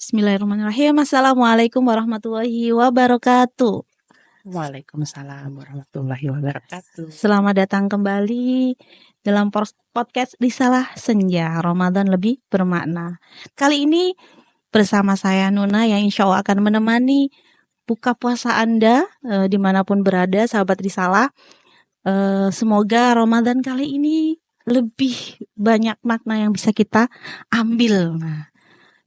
Bismillahirrahmanirrahim. Assalamualaikum warahmatullahi wabarakatuh. Waalaikumsalam warahmatullahi wabarakatuh. Selamat datang kembali dalam podcast Risalah Senja, Ramadan lebih bermakna. Kali ini bersama saya Nuna yang insya Allah akan menemani buka puasa Anda dimanapun berada, sahabat Risalah. Semoga Ramadan kali ini lebih banyak makna yang bisa kita ambil. Nah,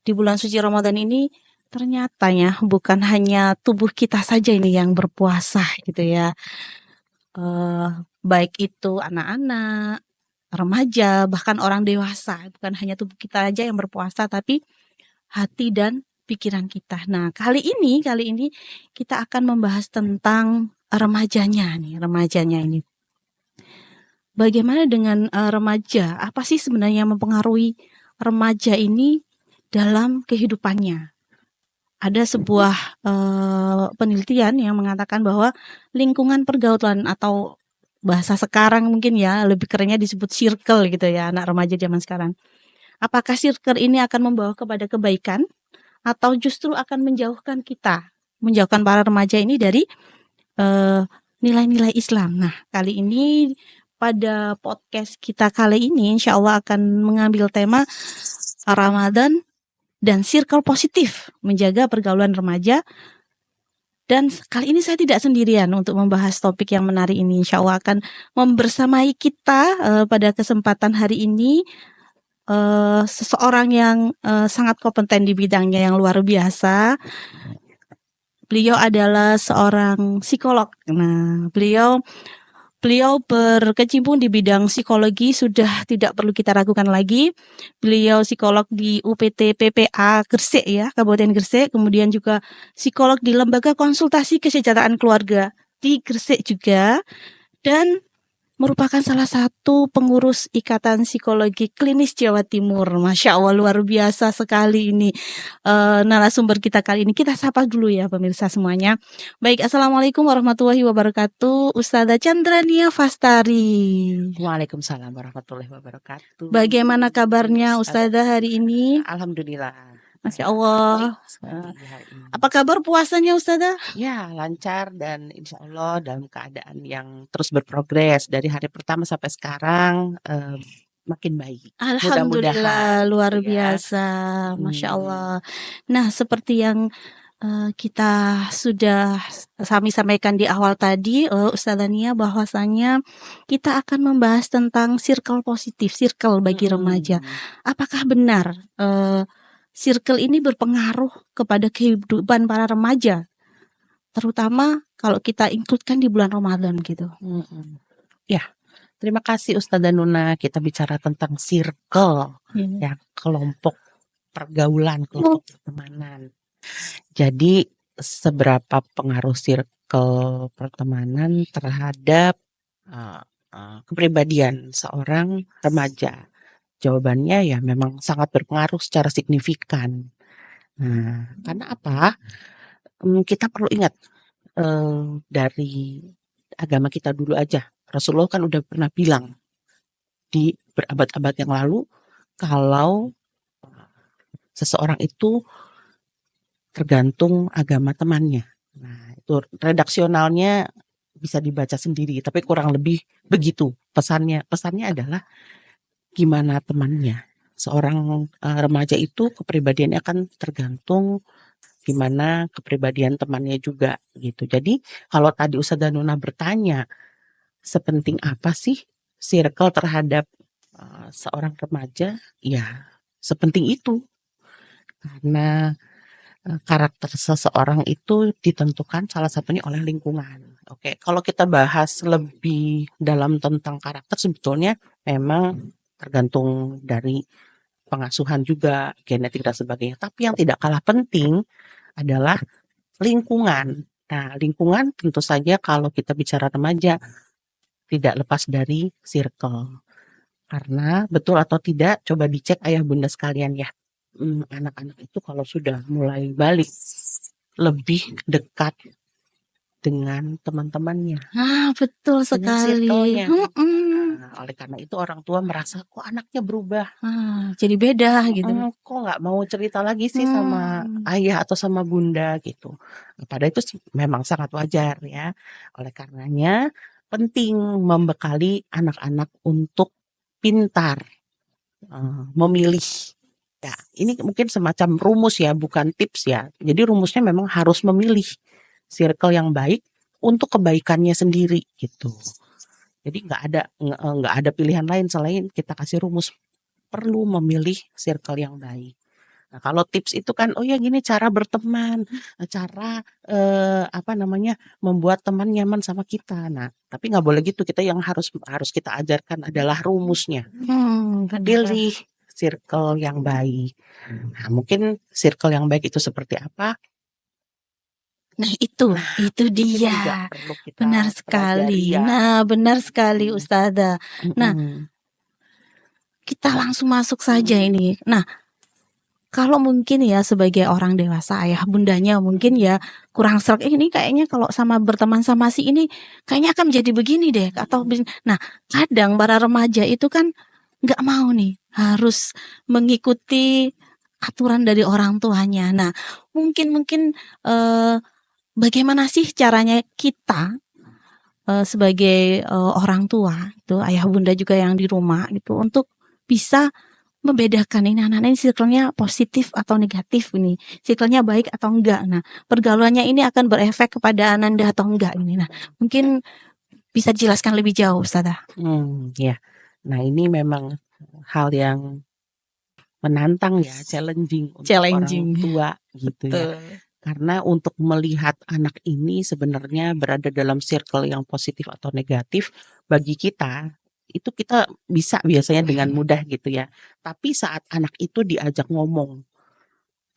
di bulan suci Ramadan ini ternyata ya bukan hanya tubuh kita saja ini yang berpuasa gitu ya. Baik itu anak-anak, remaja, bahkan orang dewasa. Bukan hanya tubuh kita aja yang berpuasa, tapi hati dan pikiran kita. Nah, kali ini kita akan membahas tentang remajanya ini. Bagaimana dengan remaja? Apa sih sebenarnya yang mempengaruhi remaja ini dalam kehidupannya? Ada sebuah penelitian yang mengatakan bahwa lingkungan pergaulan atau bahasa sekarang mungkin ya lebih kerennya disebut circle gitu ya anak remaja zaman sekarang. Apakah circle ini akan membawa kepada kebaikan atau justru akan menjauhkan para remaja ini dari nilai-nilai Islam. Nah, kali ini pada podcast kita kali ini insya Allah akan mengambil tema Ramadan dan circle positif menjaga pergaulan remaja. Dan kali ini saya tidak sendirian untuk membahas topik yang menarik ini. Insya Allah akan membersamai kita pada kesempatan hari ini seseorang yang sangat kompeten di bidangnya yang luar biasa. Beliau adalah seorang psikolog. Nah, beliau berkecimpung di bidang psikologi, sudah tidak perlu kita ragukan lagi. Beliau psikolog di UPT PPA Gresik ya, Kabupaten Gresik. Kemudian juga psikolog di Lembaga Konsultasi Kesejahteraan Keluarga di Gresik juga. Dan merupakan salah satu pengurus Ikatan Psikologi Klinis Jawa Timur. Masya Allah, luar biasa sekali ini narasumber kita kali ini. Kita sapa dulu ya pemirsa semuanya. Baik, Assalamualaikum warahmatullahi wabarakatuh. Ustazah Chandrania Fastari. Waalaikumsalam warahmatullahi wabarakatuh. Bagaimana kabarnya Ustazah hari ini? Alhamdulillah. Masya Allah. Apa kabar puasanya Ustazah? Ya, lancar dan insya Allah dalam keadaan yang terus berprogres dari hari pertama sampai sekarang makin baik. Alhamdulillah, luar gitu biasa, Masya Allah. Nah, seperti yang kita sudah sampaikan di awal tadi, Ustazah Nia, bahwasanya kita akan membahas tentang circle positif, circle bagi remaja. Apakah benar circle ini berpengaruh kepada kehidupan para remaja, terutama kalau kita include-kan di bulan Ramadan gitu? Ya, terima kasih Ustazah Nuna. Kita bicara tentang circle, ya, kelompok pergaulan, kelompok pertemanan. Jadi seberapa pengaruh circle pertemanan terhadap kepribadian seorang remaja? Jawabannya ya memang sangat berpengaruh secara signifikan. Nah, karena apa? Kita perlu ingat dari agama kita dulu aja. Rasulullah kan udah pernah bilang di berabad-abad yang lalu kalau seseorang itu tergantung agama temannya. Nah, itu redaksionalnya bisa dibaca sendiri, tapi kurang lebih begitu pesannya. Pesannya adalah gimana temannya. Seorang remaja itu kepribadiannya akan tergantung gimana kepribadian temannya juga gitu. Jadi kalau tadi Ustazah Nuna bertanya sepenting apa sih circle terhadap seorang remaja, ya sepenting itu. Karena karakter seseorang itu ditentukan salah satunya oleh lingkungan. Oke, kalau kita bahas lebih dalam tentang karakter sebetulnya memang tergantung dari pengasuhan juga, genetik dan sebagainya. Tapi yang tidak kalah penting adalah lingkungan. Nah, lingkungan tentu saja kalau kita bicara remaja tidak lepas dari circle. Karena betul atau tidak, coba dicek ayah bunda sekalian ya. Anak-anak itu kalau sudah mulai balik lebih dekat dengan teman-temannya. Betul dengan sekali. circle-nya. Nah, oleh karena itu orang tua merasa kok anaknya berubah. Jadi beda gitu. Kok nggak mau cerita lagi sih sama ayah atau sama bunda gitu. Padahal itu memang sangat wajar ya. Oleh karenanya penting membekali anak-anak untuk pintar memilih. Ya, ini mungkin semacam rumus ya, bukan tips ya. Jadi rumusnya memang harus memilih circle yang baik untuk kebaikannya sendiri gitu. Jadi nggak ada pilihan lain selain kita kasih rumus, perlu memilih circle yang baik. Nah, kalau tips itu kan, oh ya gini cara berteman, cara membuat teman nyaman sama kita. Nah, tapi nggak boleh gitu. Kita yang harus kita ajarkan adalah rumusnya. Benar. Pilih circle yang baik. Nah, mungkin circle yang baik itu seperti apa? Nah, itu Mungkin juga dia. perlu kita Benar pelajari sekali. ya. Nah, benar sekali Ustazah. Nah, kita langsung masuk saja ini. Nah, kalau mungkin ya sebagai orang dewasa, ayah bundanya mungkin ya kurang sreg, ini kayaknya kalau sama berteman sama si ini kayaknya akan menjadi begini deh atau nah, kadang para remaja itu kan nggak mau nih, harus mengikuti aturan dari orang tuanya. Nah, mungkin bagaimana sih caranya kita sebagai orang tua itu, ayah bunda juga yang di rumah gitu, untuk bisa membedakan ini anak-anak ini circle-nya positif atau negatif, ini circle-nya baik atau enggak. Nah, pergaulannya ini akan berefek kepada Ananda atau enggak ini. Nah, mungkin bisa dijelaskan lebih jauh, Ustazah. Ya. Nah, ini memang hal yang menantang ya, challenging untuk orang tua gitu ya. Karena untuk melihat anak ini sebenarnya berada dalam circle yang positif atau negatif, bagi kita itu kita bisa biasanya dengan mudah gitu ya. Tapi saat anak itu diajak ngomong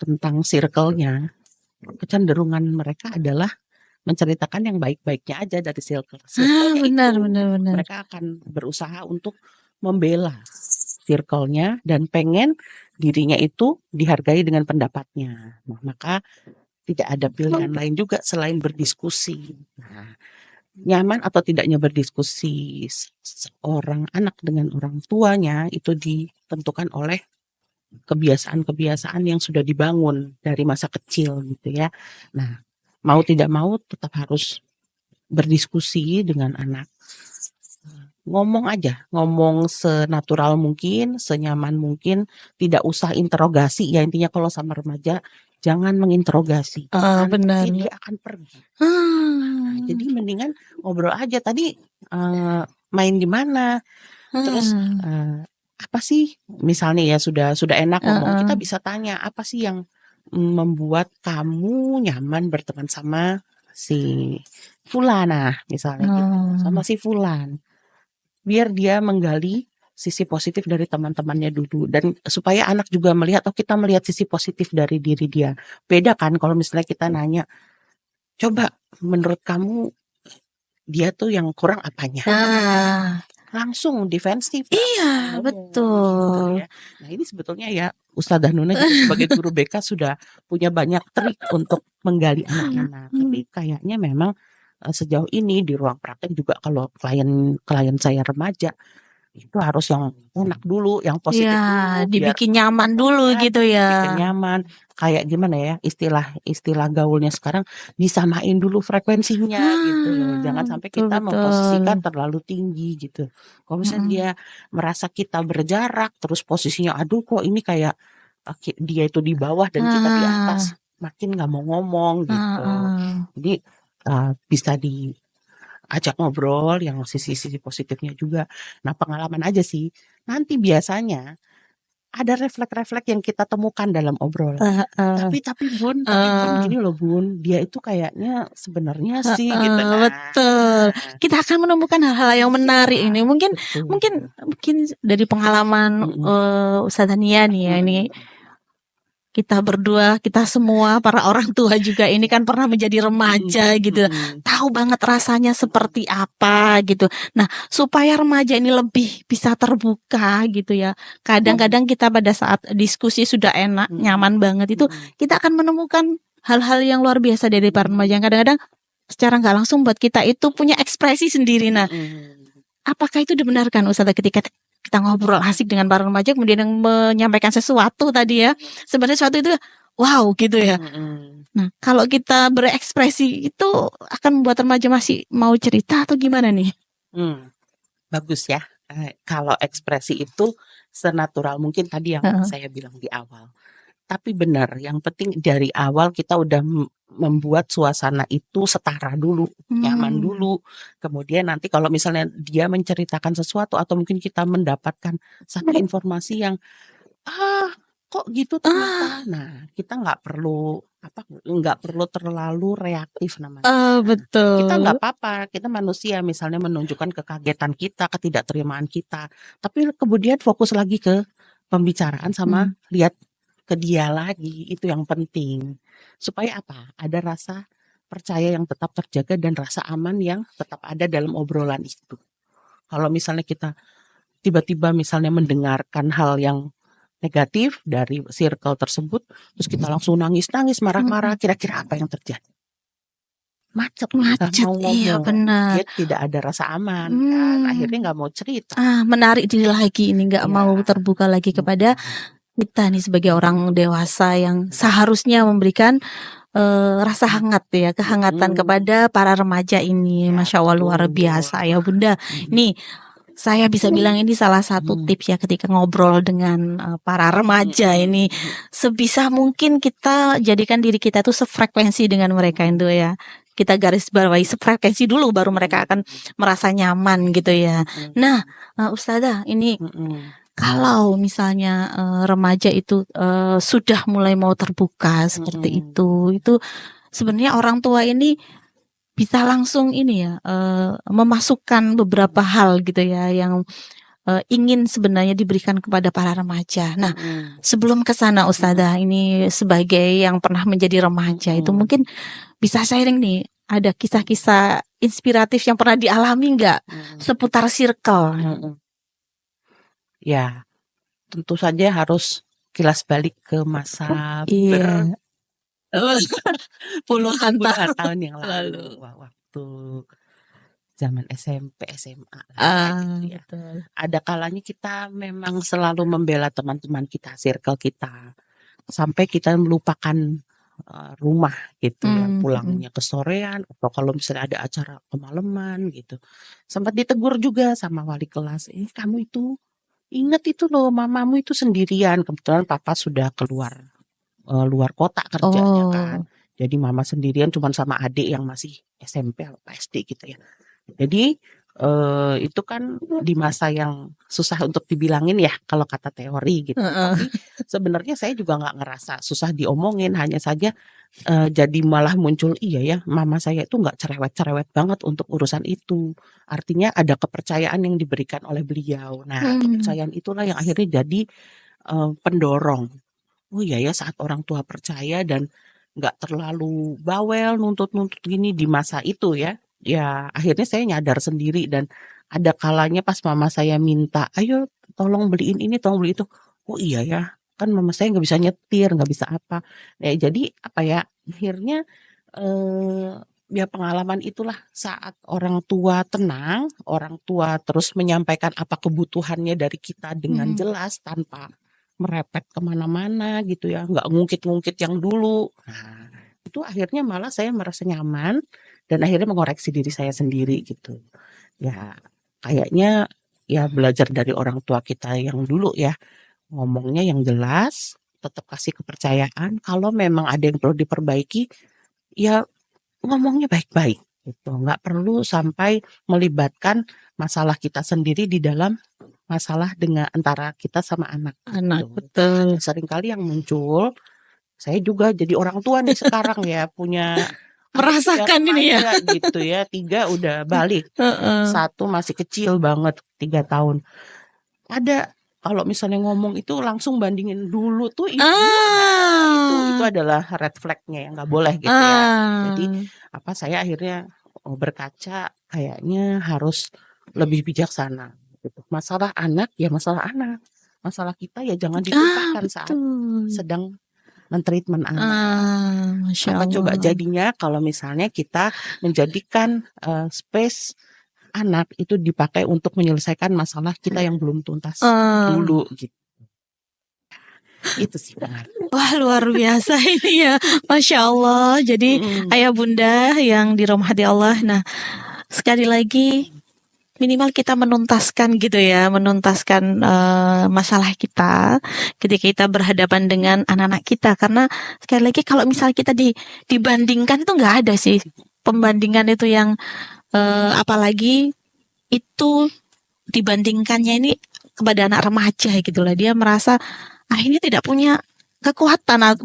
tentang circle-nya, kecenderungan mereka adalah menceritakan yang baik-baiknya aja dari circle-nya Benar. itu. Mereka akan berusaha untuk membela circle-nya dan pengen dirinya itu dihargai dengan pendapatnya. Nah, maka tidak ada pilihan lain juga selain berdiskusi. Nah, nyaman atau tidaknya berdiskusi seorang anak dengan orang tuanya itu ditentukan oleh kebiasaan-kebiasaan yang sudah dibangun dari masa kecil gitu ya. Nah, mau tidak mau tetap harus berdiskusi dengan anak. Ngomong aja, ngomong senatural mungkin, senyaman mungkin, tidak usah interogasi ya, intinya kalau sama remaja jangan menginterogasi. Benar. Nanti dia akan pergi. Nah, jadi mendingan ngobrol aja. Tadi main di mana? Terus apa sih? Misalnya ya sudah enak ngomong, kita bisa tanya apa sih yang membuat kamu nyaman berteman sama si Fulana misalnya gitu, sama si Fulan. Biar dia menggali sisi positif dari teman-temannya dulu, dan supaya anak juga melihat, oh kita melihat sisi positif dari diri dia. Beda kan kalau misalnya kita nanya, coba menurut kamu dia tuh yang kurang apanya? Langsung defensif. Iya, betul. Gitu ya. Nah, ini sebetulnya ya Ustazah Nuna juga sebagai guru BK sudah punya banyak trik untuk menggali anak-anak. Tapi kayaknya memang sejauh ini di ruang praktek juga kalau klien saya remaja itu harus yang enak dulu, yang positif dulu, dibikin nyaman dulu gitu ya. Dibikin nyaman. Kayak gimana ya, istilah gaulnya sekarang, disamain dulu frekuensinya gitu loh. Jangan sampai kita memposisikan terlalu tinggi gitu. Kalau misalnya dia merasa kita berjarak, terus posisinya aduh kok ini kayak dia itu di bawah dan kita di atas, makin nggak mau ngomong gitu. Jadi bisa diajak ngobrol yang sisi-sisi positifnya juga. Nah, pengalaman aja sih. Nanti biasanya ada refleks-refleks yang kita temukan dalam obrolan. Tapi Bun gini loh Bun, dia itu kayaknya sebenarnya sih gitu. Betul. Kita akan menemukan hal-hal yang menarik ini. Mungkin dari pengalaman Ustazah Nia nih ya, ini kita berdua, kita semua para orang tua juga ini kan pernah menjadi remaja gitu. Tahu banget rasanya seperti apa gitu. Nah, supaya remaja ini lebih bisa terbuka gitu ya. Kadang-kadang kita pada saat diskusi sudah enak, nyaman banget itu, kita akan menemukan hal-hal yang luar biasa dari para remaja. Kadang-kadang secara nggak langsung buat kita itu punya ekspresi sendiri. Nah, apakah itu dibenarkan Ustazah ketika kita ngobrol asik dengan para remaja kemudian yang menyampaikan sesuatu tadi ya, sebenarnya sesuatu itu wow gitu ya. Nah, kalau kita berekspresi itu akan membuat remaja masih mau cerita atau gimana nih? Bagus ya. Kalau ekspresi itu senatural mungkin tadi yang saya bilang di awal. Tapi benar, yang penting dari awal kita udah membuat suasana itu setara dulu, nyaman dulu. Kemudian nanti kalau misalnya dia menceritakan sesuatu atau mungkin kita mendapatkan satu informasi yang kok gitu ternyata. Nah, kita nggak perlu terlalu reaktif namanya. Kita nggak Betul. apa-apa, kita manusia misalnya menunjukkan kekagetan kita, ketidakterimaan kita. Tapi kemudian fokus lagi ke pembicaraan sama lihat ke dia lagi, itu yang penting. Supaya apa? Ada rasa percaya yang tetap terjaga dan rasa aman yang tetap ada dalam obrolan itu. Kalau misalnya kita tiba-tiba misalnya mendengarkan hal yang negatif dari circle tersebut, terus kita langsung nangis-nangis, marah-marah, kira-kira apa yang terjadi? Macet, nggak mau Iya ngomong, benar. dia tidak ada rasa aman kan, akhirnya nggak mau cerita. Menarik diri lagi ini, nggak mau Ya, terbuka lagi kepada kita nih sebagai orang dewasa yang seharusnya memberikan rasa hangat ya, kehangatan kepada para remaja ini. ya Masya Allah luar betul. biasa ya Bunda. Nih saya bisa bilang ini salah satu tips ya ketika ngobrol dengan para remaja ini. Sebisa mungkin kita jadikan diri kita tuh sefrekuensi dengan mereka itu ya. Kita garis bawahi sefrekuensi dulu baru mereka akan merasa nyaman gitu ya. Nah, Ustazah ini kalau misalnya remaja itu sudah mulai mau terbuka seperti itu sebenarnya orang tua ini bisa langsung ini ya memasukkan beberapa hal gitu ya yang ingin sebenarnya diberikan kepada para remaja. Nah, sebelum ke sana Ustazah, ini sebagai yang pernah menjadi remaja itu mungkin bisa sharing nih, ada kisah-kisah inspiratif yang pernah dialami nggak seputar circle? Ya, tentu saja harus kilas balik ke masa Iya. Puluhan puluhan tahun tahun yang lalu, waktu zaman SMP, SMA lah gitu ya. betul. Ada kalanya kita memang selalu membela teman-teman kita, circle kita, sampai kita melupakan rumah gitu ya, pulangnya kesorean atau kalau misalnya ada acara kemalaman gitu. Sempat ditegur juga sama wali kelas, kamu itu ingat itu loh, mamamu itu sendirian. Kebetulan papa sudah keluar luar kota kerjanya kan. Jadi mama sendirian cuman sama adik yang masih SMP atau SD gitu ya. Jadi itu kan di masa yang susah untuk dibilangin ya kalau kata teori gitu. Tapi sebenarnya saya juga nggak ngerasa susah diomongin, hanya saja jadi malah muncul iya ya, mama saya itu nggak cerewet-cerewet banget untuk urusan itu. Artinya ada kepercayaan yang diberikan oleh beliau. Nah, kepercayaan itulah yang akhirnya jadi pendorong. Oh iya ya, saat orang tua percaya dan nggak terlalu bawel nuntut-nuntut gini di masa itu ya. Ya akhirnya saya nyadar sendiri dan ada kalanya pas mama saya minta, ayo tolong beliin ini, tolong beli itu. Oh iya ya, kan mama saya nggak bisa nyetir, nggak bisa apa. Jadi apa ya, akhirnya ya pengalaman itulah saat orang tua tenang, orang tua terus menyampaikan apa kebutuhannya dari kita dengan jelas tanpa merepet kemana-mana gitu ya, nggak ngungkit-ngungkit yang dulu. Nah, itu akhirnya malah saya merasa nyaman dan akhirnya mengoreksi diri saya sendiri gitu. Ya, kayaknya ya belajar dari orang tua kita yang dulu ya, ngomongnya yang jelas, tetap kasih kepercayaan. Kalau memang ada yang perlu diperbaiki, ya ngomongnya baik-baik gitu. Nggak perlu sampai melibatkan masalah kita sendiri di dalam masalah dengan antara kita sama anak Anak gitu. betul. Seringkali yang muncul, saya juga jadi orang tua nih sekarang ya, punya Merasakan ini ya. 3 gitu ya, 3 udah balik. 1 masih kecil banget, 3 tahun. Ada kalau misalnya ngomong itu langsung bandingin dulu tuh ibu, nah itu adalah red flag-nya yang nggak boleh gitu ya. Jadi apa saya akhirnya berkaca kayaknya harus lebih bijaksana gitu. Masalah anak ya masalah anak. Masalah kita ya jangan ditumpahkan saat betul. sedang men-treatment anak. Masya Apa coba Allah. jadinya kalau misalnya kita menjadikan space anak itu dipakai untuk menyelesaikan masalah kita yang belum tuntas dulu gitu. Itu sih benar. Wah, luar biasa ini ya, Masya Allah. Jadi ayah bunda yang dirahmati Allah. Nah, sekali lagi minimal kita menuntaskan gitu ya, menuntaskan masalah kita ketika kita berhadapan dengan anak-anak kita. Karena sekali lagi kalau misalnya kita dibandingkan itu nggak ada sih pembandingan itu yang apalagi itu dibandingkannya ini kepada anak remaja gitu lah. Dia merasa akhirnya tidak punya kekuatan,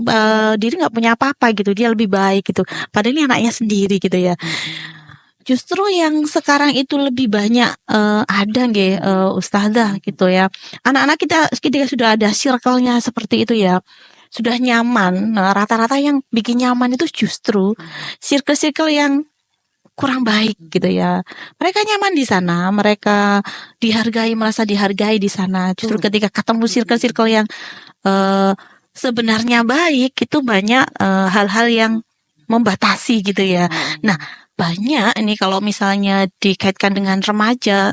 diri nggak punya apa-apa gitu. Dia lebih baik gitu. Padahal ini anaknya sendiri gitu ya. Justru yang sekarang itu lebih banyak ada nggih ustazah gitu ya. Anak-anak kita ketika sudah ada circle-nya seperti itu ya, sudah nyaman. Nah, rata-rata yang bikin nyaman itu justru circle-circle yang kurang baik gitu ya. Mereka nyaman di sana, mereka dihargai, merasa dihargai di sana. Justru ketika ketemu circle-circle yang sebenarnya baik, itu banyak hal-hal yang membatasi gitu ya. Nah, banyak ini kalau misalnya dikaitkan dengan remaja,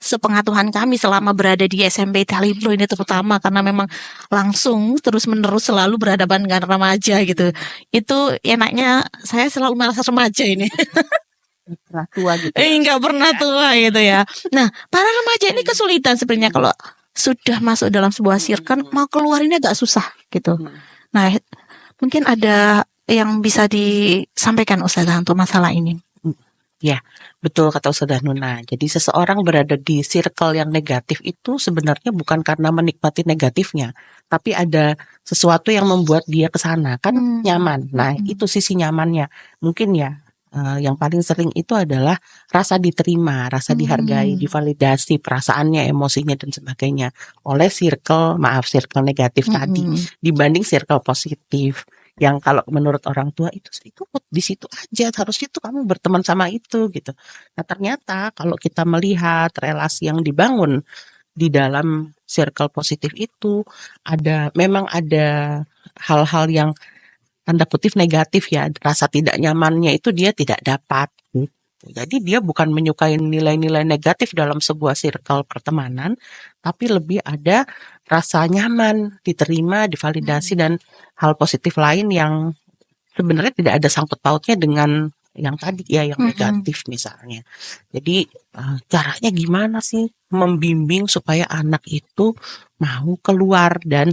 sepengetahuan kami selama berada di SMP Talibro ini terutama karena memang langsung terus-menerus selalu berhadapan dengan remaja gitu. Itu enaknya saya selalu merasa remaja ini. Pernah tua gitu. Nggak pernah tua gitu ya. Nah, para remaja ini kesulitan sebenarnya kalau sudah masuk dalam sebuah circle, mau keluar ini agak susah gitu. Nah, mungkin ada yang bisa disampaikan Ustazah untuk masalah ini. Ya, betul kata Ustazah Nuna. Jadi seseorang berada di circle yang negatif itu sebenarnya bukan karena menikmati negatifnya, tapi ada sesuatu yang membuat dia ke sana, kan nyaman. Nah, itu sisi nyamannya. Mungkin ya yang paling sering itu adalah rasa diterima, rasa dihargai, divalidasi perasaannya, emosinya dan sebagainya oleh circle negatif tadi dibanding circle positif. Yang kalau menurut orang tua itu di situ aja, harusnya tuh kamu berteman sama itu gitu. Nah, ternyata kalau kita melihat relasi yang dibangun di dalam circle positif itu memang ada hal-hal yang tanda kutip negatif ya, rasa tidak nyamannya itu dia tidak dapat gitu. Jadi dia bukan menyukai nilai-nilai negatif dalam sebuah circle pertemanan, tapi lebih ada rasa nyaman, diterima, divalidasi dan hal positif lain yang sebenarnya tidak ada sangkut pautnya dengan yang tadi ya, yang negatif misalnya. Jadi caranya gimana sih membimbing supaya anak itu mau keluar dan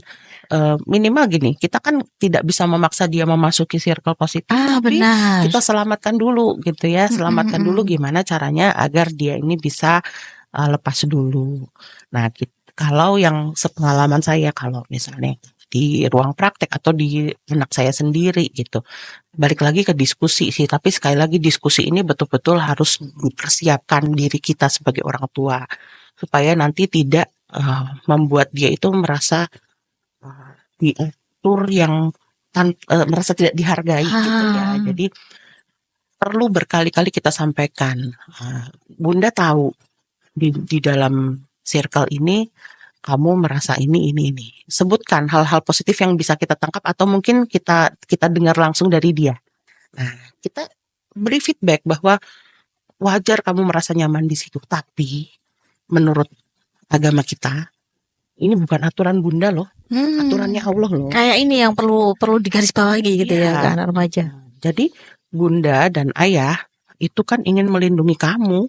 minimal gini, kita kan tidak bisa memaksa dia memasuki circle positif, tapi benar. kita selamatkan dulu gitu ya, selamatkan dulu gimana caranya agar dia ini bisa lepas dulu. Nah, kalau yang sepengalaman saya, kalau misalnya di ruang praktek atau di anak saya sendiri gitu, balik lagi ke diskusi sih, tapi sekali lagi diskusi ini betul-betul harus mempersiapkan diri kita sebagai orang tua supaya nanti tidak membuat dia itu merasa diatur yang merasa tidak dihargai gitu ya. Jadi perlu berkali-kali kita sampaikan, Bunda tahu di dalam circle ini kamu merasa ini. Sebutkan hal-hal positif yang bisa kita tangkap atau mungkin kita dengar langsung dari dia. Nah, kita beri feedback bahwa wajar kamu merasa nyaman di situ, tapi menurut agama kita ini bukan aturan Bunda loh, aturannya Allah loh. Kayak ini yang perlu digarisbawahi gitu ya ke anak remaja. Jadi Bunda dan Ayah itu kan ingin melindungi kamu.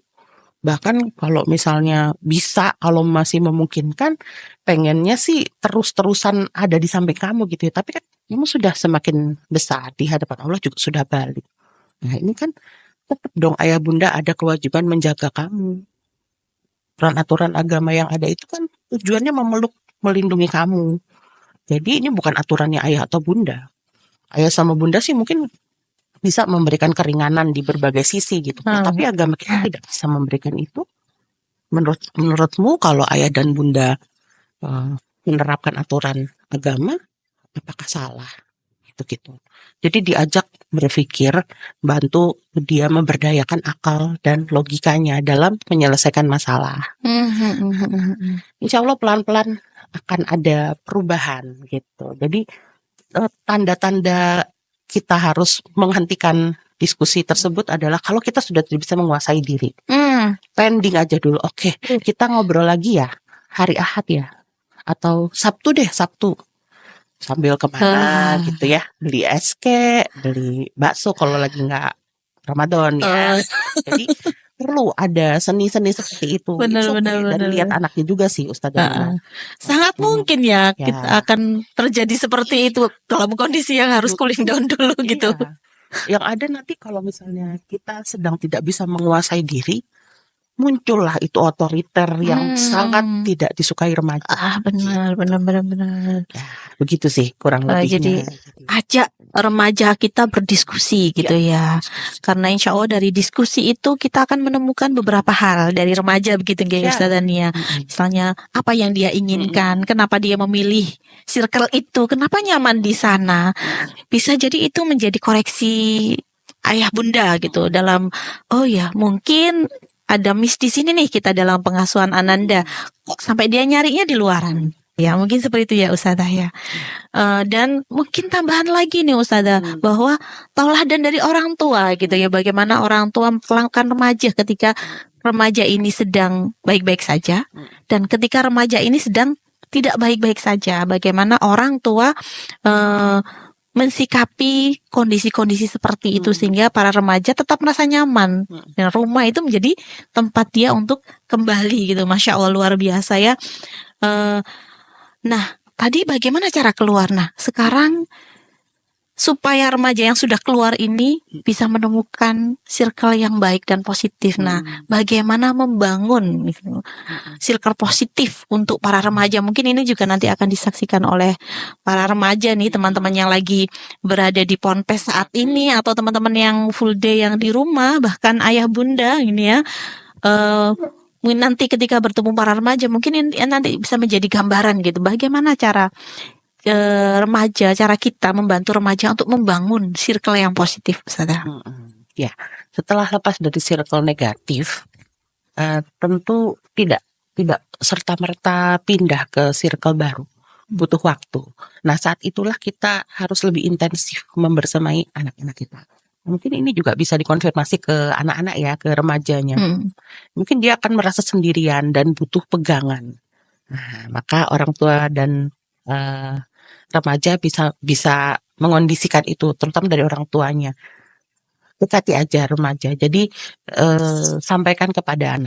Bahkan kalau misalnya bisa, kalau masih memungkinkan, pengennya sih terus-terusan ada di samping kamu gitu ya. Tapi kan kamu sudah semakin besar, di hadapan Allah juga sudah balik. Nah, ini kan tetap dong Ayah Bunda ada kewajiban menjaga kamu. Aturan agama yang ada itu kan tujuannya melindungi kamu. Jadi ini bukan aturannya Ayah atau Bunda. Ayah sama Bunda sih mungkin bisa memberikan keringanan di berbagai sisi gitu. Tapi agama kita tidak bisa memberikan itu. Menurutmu kalau Ayah dan Bunda menerapkan aturan agama, apakah salah? Gitu. Jadi diajak berpikir, bantu dia memberdayakan akal dan logikanya dalam menyelesaikan masalah. Insya Allah pelan-pelan akan ada perubahan gitu. Jadi tanda-tanda kita harus menghentikan diskusi tersebut adalah kalau kita sudah tidak bisa menguasai diri, Hmm. pending aja dulu. Oke, kita ngobrol lagi ya hari Ahad ya, atau Sabtu deh, Sabtu. Sambil kemana gitu ya, beli es kek, beli bakso kalau lagi nggak Ramadan ya. Jadi perlu ada seni-seni seperti itu. It's okay. Dan lihat Benar. anaknya juga sih Ustazah Nina. Sangat mungkin ya Ya. kita akan terjadi seperti itu dalam kondisi yang harus cooling down dulu gitu. Iya. Yang ada nanti kalau misalnya kita sedang tidak bisa menguasai diri, muncullah itu otoriter yang sangat tidak disukai remaja. Benar. Ya, begitu sih kurang lebihnya. Jadi ajak remaja kita berdiskusi gitu ya. Karena insya Allah dari diskusi itu kita akan menemukan beberapa hal dari remaja begitu ya Ustazah Nia. Misalnya apa yang dia inginkan, kenapa dia memilih circle itu, kenapa nyaman di sana. Bisa jadi itu menjadi koreksi ayah bunda gitu dalam mungkin ada miss di sini nih kita dalam pengasuhan Ananda. Kok sampai dia nyarinya di luaran? Ya mungkin seperti itu ya Ustazah ya. Dan mungkin tambahan lagi nih Ustazah bahwa tauladan dari orang tua gitu ya. Bagaimana orang tua memperlakukan remaja ketika remaja ini sedang baik-baik saja dan ketika remaja ini sedang tidak baik-baik saja. Bagaimana orang tua mensikapi kondisi-kondisi seperti itu sehingga para remaja tetap merasa nyaman dan rumah itu menjadi tempat dia untuk kembali gitu. Masya Allah luar biasa ya. Nah tadi bagaimana cara keluar? Nah sekarang supaya remaja yang sudah keluar ini bisa menemukan circle yang baik dan positif. Nah, bagaimana membangun circle positif untuk para remaja? Mungkin ini juga nanti akan disaksikan oleh para remaja nih, teman-teman yang lagi berada di Ponpes saat ini atau teman-teman yang full day yang di rumah, bahkan ayah bunda ini ya. Nanti ketika bertemu para remaja mungkin ini nanti bisa menjadi gambaran gitu. Bagaimana cara remaja, cara kita membantu remaja untuk membangun circle yang positif, Ustazah. Ya, setelah lepas dari circle negatif, tentu tidak serta-merta pindah ke circle baru, butuh waktu. Nah, saat itulah kita harus lebih intensif membersamai anak-anak kita. Mungkin ini juga bisa dikonfirmasi ke anak-anak ya, ke remajanya. Mungkin dia akan merasa sendirian dan butuh pegangan. Nah, maka orang tua dan remaja bisa mengondisikan itu, terutama dari orang tuanya. Dekati aja remaja. Jadi sampaikan kepada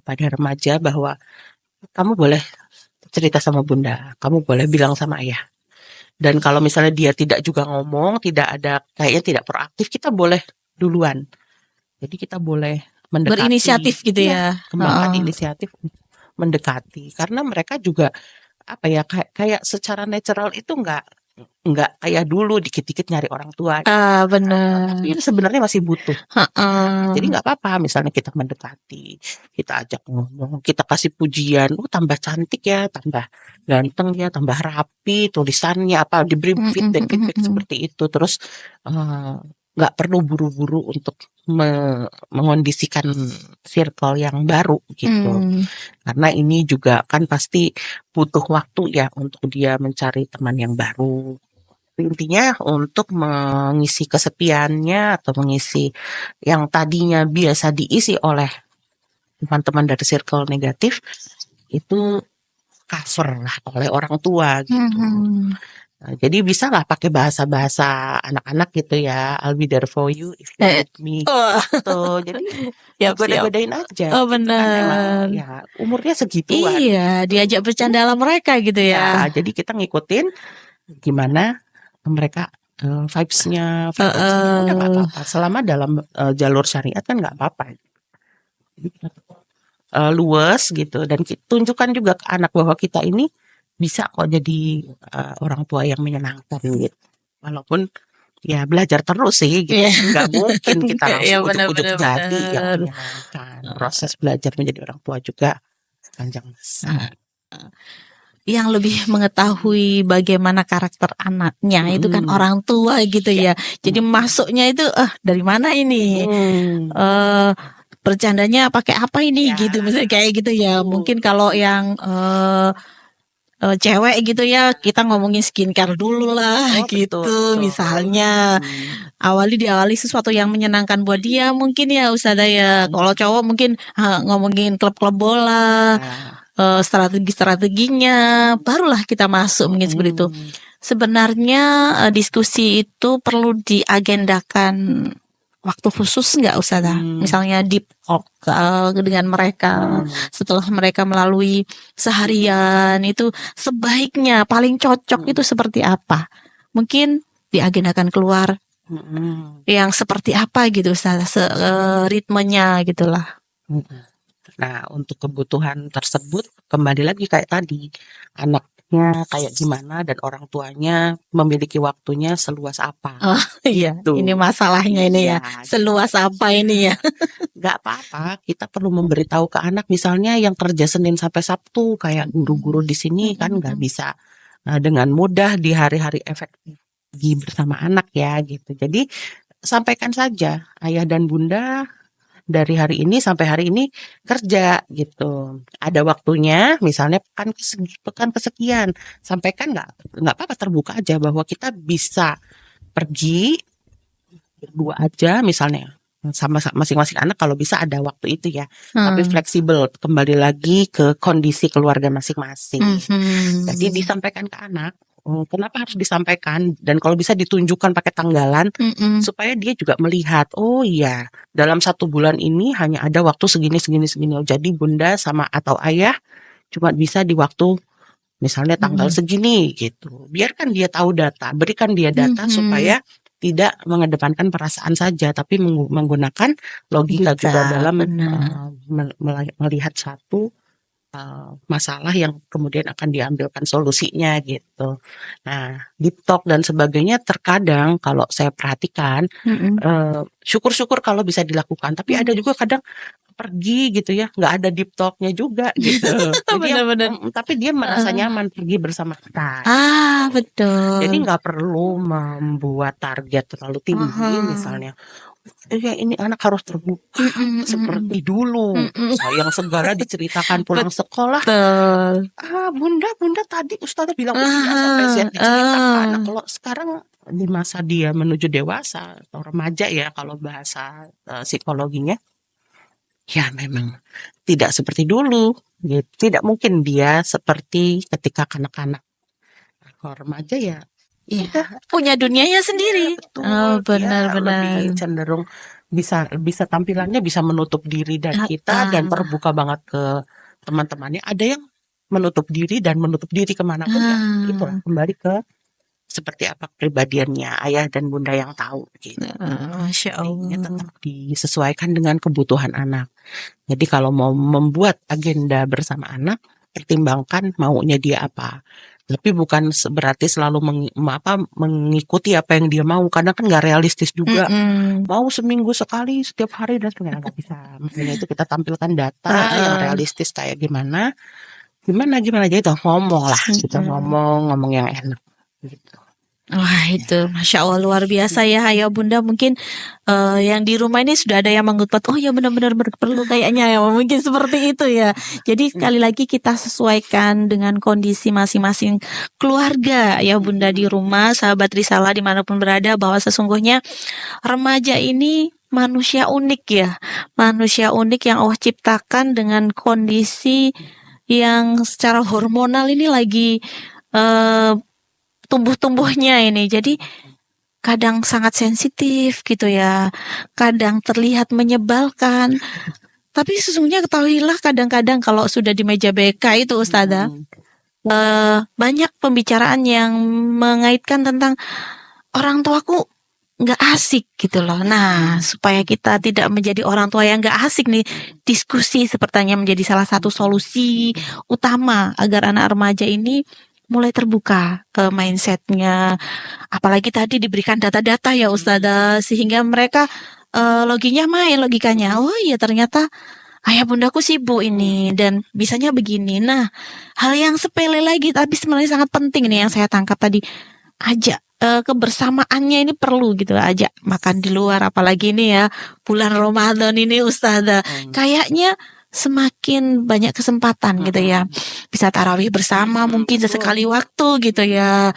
remaja bahwa kamu boleh cerita sama bunda, kamu boleh bilang sama ayah. Dan kalau misalnya dia tidak juga ngomong, kayaknya tidak proaktif, kita boleh duluan. Jadi kita boleh mendekati. Berinisiatif gitu ya. Kembangkan inisiatif mendekati. Karena mereka juga kayak secara natural itu enggak kayak dulu dikit-dikit nyari orang tua. Benar. Tapi sebenarnya masih butuh. Jadi nggak apa-apa misalnya kita mendekati, kita ajak ngomong, kita kasih pujian, tambah cantik ya, tambah ganteng ya, tambah rapi, tulisannya diberi feedback seperti itu. Terus nggak perlu buru-buru untuk mengondisikan circle yang baru gitu. Karena ini juga kan pasti butuh waktu ya untuk dia mencari teman yang baru. Intinya untuk mengisi kesepiannya atau mengisi yang tadinya biasa diisi oleh teman-teman dari circle negatif itu cover lah oleh orang tua gitu. Nah, jadi bisa lah pakai bahasa-bahasa anak-anak gitu ya. I'll be there for you if you need me. Gitu. Jadi goda-godain aja. Benar. Kan emang ya umurnya segituan. Iya, diajak bercanda ala mereka gitu ya. Jadi kita ngikutin gimana mereka vibes-nya udah nggak apa-apa. Selama dalam jalur syariat kan nggak apa-apa. Jadi kita luas gitu dan tunjukkan juga ke anak bahwa kita ini bisa kok jadi orang tua yang menyenangkan gitu. Walaupun ya belajar terus sih gitu. Nggak mungkin kita langsung ujuk-ujuk jadi yang menyenangkan. Proses belajar menjadi orang tua juga panjang besar. Yang lebih mengetahui bagaimana karakter anaknya itu kan orang tua gitu ya. Jadi masuknya itu dari mana ini? Bercandanya pakai apa ini gitu misalnya kayak gitu ya. Mungkin kalau yang cewek gitu ya, kita ngomongin skincare dulu lah Oh, betul, gitu betul. misalnya. Diawali sesuatu yang menyenangkan buat dia mungkin ya Ustazah ya. Kalau cowok mungkin ngomongin klub-klub bola, Ya. strategi-strateginya, barulah kita masuk mungkin seperti itu. Mm-mm. Sebenarnya diskusi itu perlu diagendakan waktu khusus nggak Ustazah? Misalnya deep talk dengan mereka setelah mereka melalui seharian itu sebaiknya paling cocok itu seperti apa? Mungkin diagendakan keluar Mm-mm. yang seperti apa gitu Ustazah, ritmenya gitulah. Mm-mm. Nah, untuk kebutuhan tersebut kembali lagi kayak tadi, anaknya kayak gimana dan orang tuanya memiliki waktunya seluas apa. Oh iya, Gitu. ini masalahnya ini ya. Iya, Seluas apa ini ya? nggak apa-apa. Kita perlu memberitahu ke anak, misalnya yang kerja Senin sampai Sabtu, kayak guru-guru di sini kan nggak bisa dengan mudah di hari-hari efektif bersama anak ya gitu. Jadi sampaikan saja, ayah dan bunda dari hari ini sampai hari ini kerja gitu. Ada waktunya, misalnya pekan kesekian. Sampaikan nggak apa-apa, terbuka aja bahwa kita bisa pergi berdua aja misalnya sama masing-masing anak kalau bisa ada waktu itu ya. Tapi fleksibel, kembali lagi ke kondisi keluarga masing-masing. Jadi disampaikan ke anak. Kenapa harus disampaikan dan kalau bisa ditunjukkan pakai tanggalan supaya dia juga melihat, oh iya, dalam 1 bulan ini hanya ada waktu segini. Jadi bunda sama atau ayah cuma bisa di waktu misalnya tanggal segini gitu. Biarkan dia tahu data, berikan dia data supaya tidak mengedepankan perasaan saja, tapi menggunakan logika juga dalam melihat satu masalah yang kemudian akan diambilkan solusinya gitu. Nah, deep talk dan sebagainya terkadang kalau saya perhatikan syukur-syukur kalau bisa dilakukan, tapi ada juga kadang pergi gitu ya, nggak ada deep talknya juga gitu. Jadi tapi dia merasa nyaman pergi bersama kita. Betul. Jadi nggak perlu membuat target terlalu tinggi misalnya. Ya ini anak harus terbuka seperti dulu. Sayang segala diceritakan pulang sekolah. Bunda tadi Ustazah bilang sampai Z diceritakan. Nah, kalau sekarang di masa dia menuju dewasa atau remaja ya kalau bahasa psikologinya, ya memang tidak seperti dulu. Gitu. Tidak mungkin dia seperti ketika kanak-kanak. Kalau remaja ya punya dunianya sendiri. betul, Benar-benar. lebih cenderung bisa tampilannya bisa menutup diri dari kita dan terbuka banget ke teman-temannya. Ada yang menutup diri dan menutup diri kemanapun ya itulah kembali ke seperti apa kepribadiannya ayah dan bunda yang tahu gitu. Masya Allah. Tetap disesuaikan dengan kebutuhan anak. Jadi kalau mau membuat agenda bersama anak, pertimbangkan maunya dia apa. Tapi bukan berarti selalu mengikuti apa yang dia mau. Kadang kan nggak realistis juga. Mau seminggu sekali, setiap hari dan sebagainya nggak bisa. Makanya itu kita tampilkan data yang realistis kayak gimana. Gimana jadi ngomong lah. Kita ngomong yang enak. Gitu. Wah itu Masya Allah luar biasa ya ayah bunda. Mungkin yang di rumah ini sudah ada yang mengutbat, oh ya benar-benar perlu kayaknya ya, mungkin seperti itu ya. Jadi sekali lagi kita sesuaikan dengan kondisi masing-masing keluarga ya bunda di rumah, sahabat Risalah dimanapun berada, bahwa sesungguhnya remaja ini manusia unik ya, manusia unik yang Allah ciptakan dengan kondisi yang secara hormonal ini lagi tumbuh-tumbuhnya ini. Jadi kadang sangat sensitif gitu ya, kadang terlihat menyebalkan. Tapi sesungguhnya ketahuilah kadang-kadang kalau sudah di meja BK itu Ustazah, banyak pembicaraan yang mengaitkan tentang orang tuaku nggak asik gitu loh. Nah, supaya kita tidak menjadi orang tua yang nggak asik nih, diskusi sepertinya menjadi salah satu solusi utama agar anak remaja ini mulai terbuka mindsetnya. Apalagi tadi diberikan data-data ya Ustazah, sehingga mereka logikanya, oh iya ternyata ayah bundaku sibuk ini dan bisanya begini. Nah, hal yang sepele lagi tapi sebenarnya sangat penting nih yang saya tangkap tadi, ajak kebersamaannya ini perlu gitu, ajak makan di luar, apalagi ini ya bulan Ramadan ini Ustazah. Kayaknya semakin banyak kesempatan gitu ya. Bisa tarawih bersama mungkin sesekali waktu gitu ya.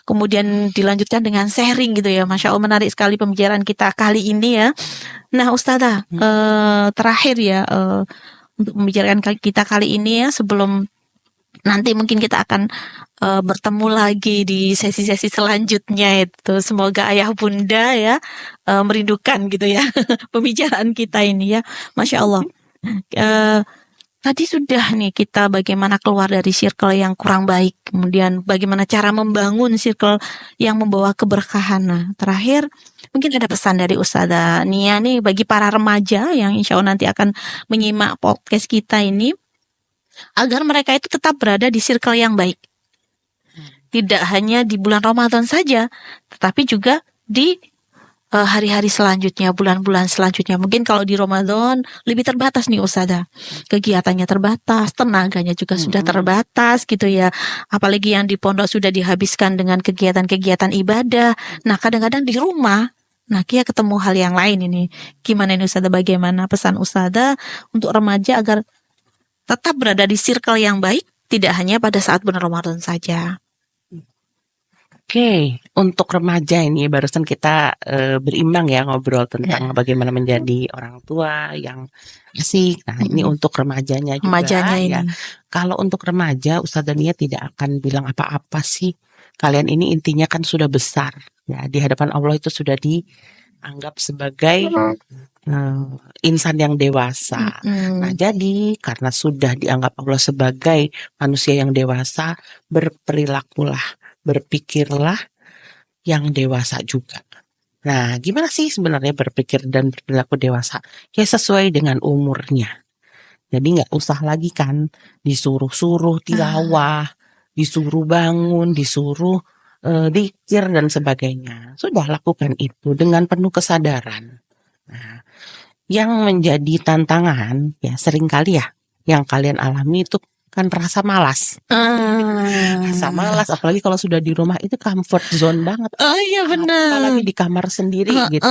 Kemudian dilanjutkan dengan sharing gitu ya. Masya Allah, menarik sekali pembicaraan kita kali ini ya. Nah Ustazah, terakhir ya, untuk pembicaraan kita kali ini ya, sebelum nanti mungkin kita akan bertemu lagi di sesi-sesi selanjutnya itu. Semoga ayah bunda ya merindukan gitu ya pembicaraan kita ini ya. Masya Allah. Eh, Tadi sudah nih kita bagaimana keluar dari circle yang kurang baik, kemudian bagaimana cara membangun circle yang membawa keberkahan. Nah, terakhir mungkin ada pesan dari Ustazah Nia nih bagi para remaja yang insya Allah nanti akan menyimak podcast kita ini, agar mereka itu tetap berada di circle yang baik. Tidak hanya di bulan Ramadan saja, tetapi juga di hari-hari selanjutnya, bulan-bulan selanjutnya. Mungkin kalau di Ramadan lebih terbatas nih Ustazah. Kegiatannya terbatas, tenaganya juga sudah terbatas gitu ya. Apalagi yang di pondok sudah dihabiskan dengan kegiatan-kegiatan ibadah. Nah, kadang-kadang di rumah, nah kia ketemu hal yang lain ini. Gimana ini Ustazah, bagaimana pesan Ustazah untuk remaja agar tetap berada di circle yang baik, tidak hanya pada saat bulan Ramadan saja. Oke, untuk remaja ini barusan kita berimbang ya ngobrol tentang bagaimana menjadi orang tua yang asik. Nah, ini untuk remajanya juga Remajanya ya. ini. Kalau untuk remaja, Ustazah Nia tidak akan bilang apa-apa sih. Kalian ini intinya kan sudah besar. Ya, di hadapan Allah itu sudah dianggap sebagai insan yang dewasa. Nah, jadi karena sudah dianggap Allah sebagai manusia yang dewasa, berperilakulah, berpikirlah yang dewasa juga. Nah, gimana sih sebenarnya berpikir dan berperilaku dewasa? Ya sesuai dengan umurnya. Jadi nggak usah lagi kan disuruh-suruh tilawah, disuruh bangun, disuruh dikir dan sebagainya. Sudah lakukan itu dengan penuh kesadaran. Nah, yang menjadi tantangan ya seringkali ya yang kalian alami itu kan rasa malas. Rasa malas apalagi kalau sudah di rumah itu comfort zone banget. Oh iya benar. Apalagi di kamar sendiri gitu.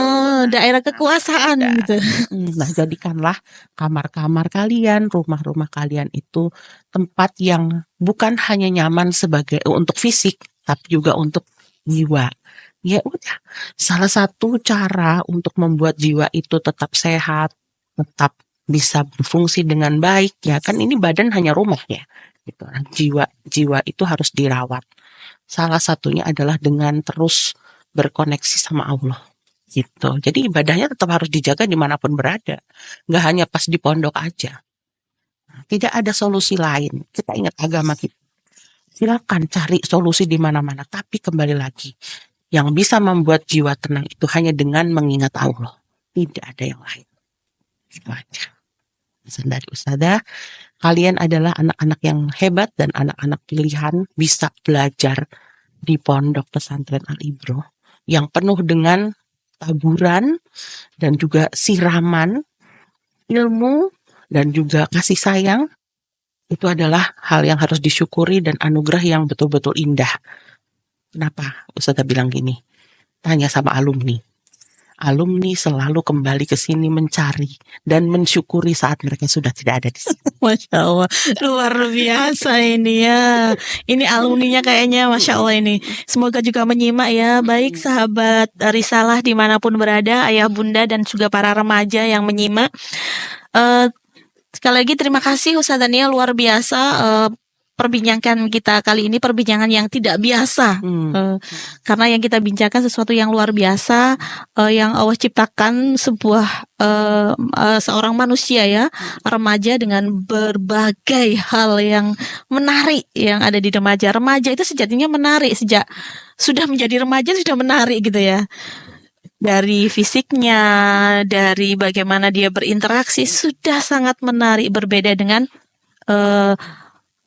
Daerah kekuasaan gitu. Nah, jadikanlah kamar-kamar kalian, rumah-rumah kalian itu tempat yang bukan hanya nyaman sebagai untuk fisik, tapi juga untuk jiwa. Ya udah, salah satu cara untuk membuat jiwa itu tetap sehat, tetap bisa berfungsi dengan baik, ya kan ini badan hanya rumah ya. Gitu. Jiwa itu harus dirawat. Salah satunya adalah dengan terus berkoneksi sama Allah. Gitu. Jadi ibadahnya tetap harus dijaga dimanapun berada. Nggak hanya pas di pondok aja. Tidak ada solusi lain. Kita ingat agama kita. Silakan cari solusi di mana-mana. Tapi kembali lagi. Yang bisa membuat jiwa tenang itu hanya dengan mengingat Allah. Tidak ada yang lain. Itu aja. Pesan dari Ustazah. Kalian adalah anak-anak yang hebat dan anak-anak pilihan. Bisa belajar di pondok pesantren Al-Ibroh. Yang penuh dengan taburan dan juga siraman ilmu dan juga kasih sayang. Itu adalah hal yang harus disyukuri dan anugerah yang betul-betul indah. Kenapa Ustazah bilang gini? Tanya sama alumni. Alumni selalu kembali ke sini mencari dan mensyukuri saat mereka sudah tidak ada di sini. Masya Allah, luar biasa ini ya. Ini alumninya kayaknya Masya Allah ini. Semoga juga menyimak ya. Baik sahabat Risalah dimanapun berada, ayah bunda dan juga para remaja yang menyimak. Sekali lagi terima kasih Ustazah Nia, luar biasa. Perbincangan kita kali ini perbincangan yang tidak biasa, karena yang kita bincangkan sesuatu yang luar biasa, yang Allah ciptakan sebuah seorang manusia ya, remaja dengan berbagai hal yang menarik yang ada di remaja. Remaja itu sejatinya menarik, sejak sudah menjadi remaja sudah menarik gitu ya. Dari fisiknya, dari bagaimana dia berinteraksi sudah sangat menarik, berbeda dengan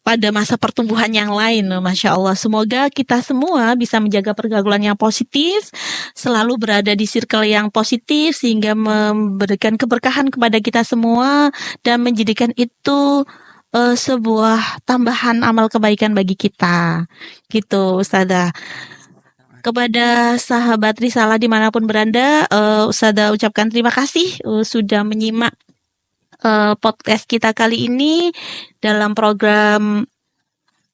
pada masa pertumbuhan yang lain. Masya Allah, semoga kita semua bisa menjaga pergaulan yang positif, selalu berada di circle yang positif sehingga memberikan keberkahan kepada kita semua dan menjadikan itu sebuah tambahan amal kebaikan bagi kita. Gitu Ustazah. Kepada sahabat Risalah dimanapun berada, Ustazah ucapkan terima kasih sudah menyimak podcast kita kali ini dalam program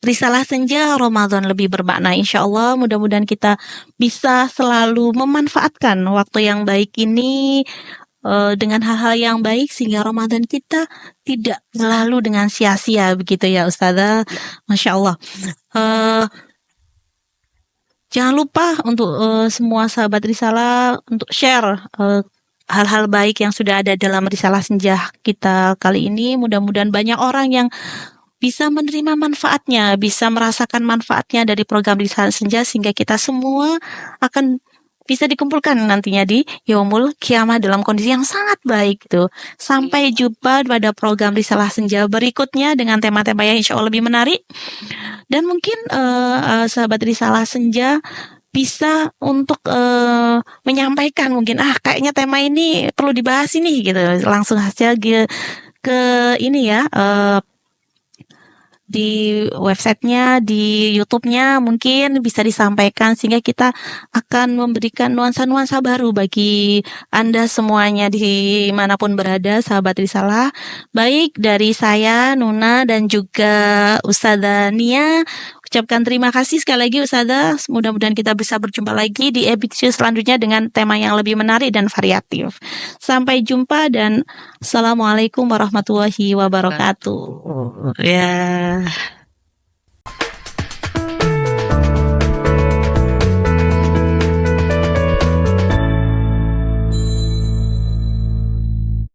Risalah Senja Ramadan Lebih Bermakna. Insya Allah mudah-mudahan kita bisa selalu memanfaatkan waktu yang baik ini dengan hal-hal yang baik sehingga Ramadan kita tidak selalu dengan sia-sia begitu ya Ustazah. Masya Allah. Jangan lupa untuk semua sahabat Risalah untuk share hal-hal baik yang sudah ada dalam Risalah Senja kita kali ini. Mudah-mudahan banyak orang yang bisa menerima manfaatnya, bisa merasakan manfaatnya dari program Risalah Senja sehingga kita semua akan bisa dikumpulkan nantinya di Yaumul Qiyamah dalam kondisi yang sangat baik tuh. Sampai jumpa pada program Risalah Senja berikutnya dengan tema-tema yang insya Allah lebih menarik. Dan mungkin sahabat Risalah Senja bisa untuk menyampaikan mungkin kayaknya tema ini perlu dibahas ini gitu. Langsung saja ke ini ya. Di websitenya, di YouTube-nya mungkin bisa disampaikan sehingga kita akan memberikan nuansa-nuansa baru bagi Anda semuanya dimanapun berada, sahabat Risalah. Baik dari saya, Nuna, dan juga Ustazah Nia. Ucapkan terima kasih sekali lagi Ustazah. Mudah-mudahan kita bisa berjumpa lagi di episode selanjutnya dengan tema yang lebih menarik dan variatif. Sampai jumpa dan Assalamualaikum warahmatullahi wabarakatuh. Ya.